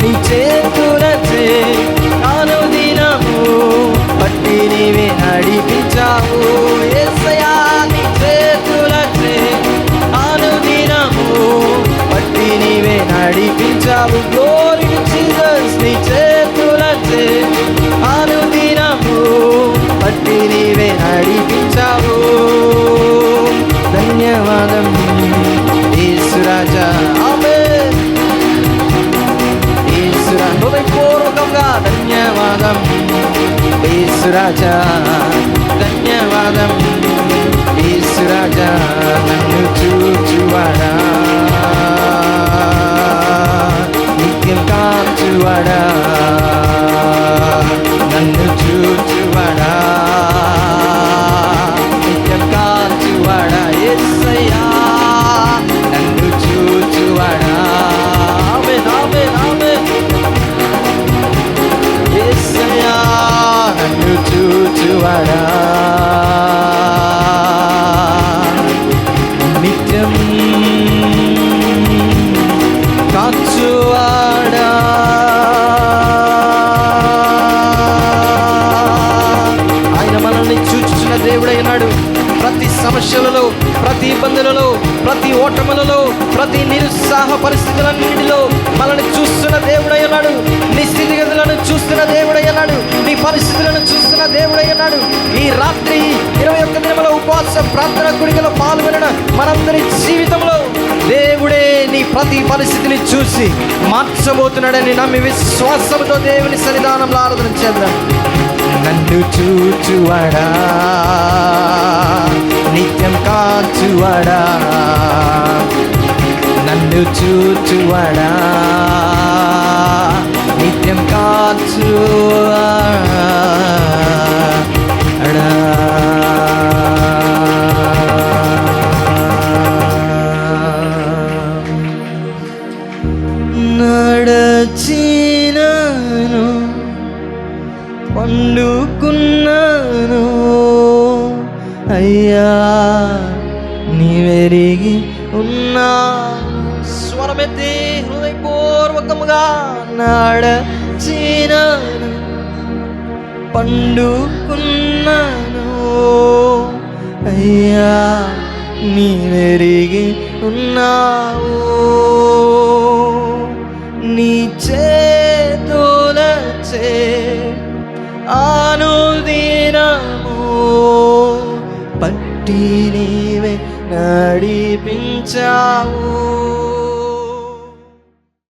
నీ చేతులచే అనుదినము పట్టి నీవే నడిపించావు. యేసయ్యా నీ చేతులచే అనుదినము పట్టి నీవే నడిపించావు. Glory to Jesus. నీ చేతులచే అనుదినము పట్టి నీవే నడిపించావు. ధన్యవాదం యేసు రాజా. ఆమేన్. యేసు రాజా హృదయపూర్వకంగా ధన్యవాదం యేసు రాజా. ధన్యవాదం యేసు రాజా. నన్ను చూచువాడా, నిత్యం కాచువాడా, నన్ను చూచువాడా, నిత్యం కాచువాడా. యేసయ్యా నన్ను చూచువాడా. ఆమేన్ ఆమేన్ ఆమేన్. యేసయ్యా నన్ను చూచువాడా, నిత్యం కాచువాడా. ఆయన మనల్ని చూచుచున్న దేవుడైనాడు. ప్రతి సమస్యలలో, ప్రతి ఇబ్బందులలో, ప్రతి ఓటములలో, ప్రతి నిరుత్సాహ పరిస్థితులన్నింటిలో మనల్ని చూస్తున్న దేవుడై ఉన్నాడు. నీ స్థితిగతులను చూస్తున్న దేవుడై ఉన్నాడు. నీ పరిస్థితులను చూస్తున్న దేవుడై ఉన్నాడు. ఈ రాత్రి 21 దినముల ఉపవాస ప్రార్థన కూడికలో పాల్గొనిన మనందరి జీవితంలో దేవుడే నీ ప్రతి పరిస్థితిని చూసి మార్చబోతున్నాడని నమ్మి విశ్వాసంతో దేవుని సన్నిధానంలో ఆరాధన చేద్దాం. నన్ను చూచువాడా, నిత్యం కాచువాడా, నన్ను చూచువాడా, నిత్యం కాచువాడా. నడచినాను, పండుకున్నాను అయ్యా, నీవెరిగి ఉన్నా. స్వరమెత్తి హృదయపూర్వకముగా నడచినాను, పండుకున్నాను అయ్యా, నీవెరిగి ఉన్నావు. నీ చేతులచే అనుదినము పట్టి నీవే నడిపించావు.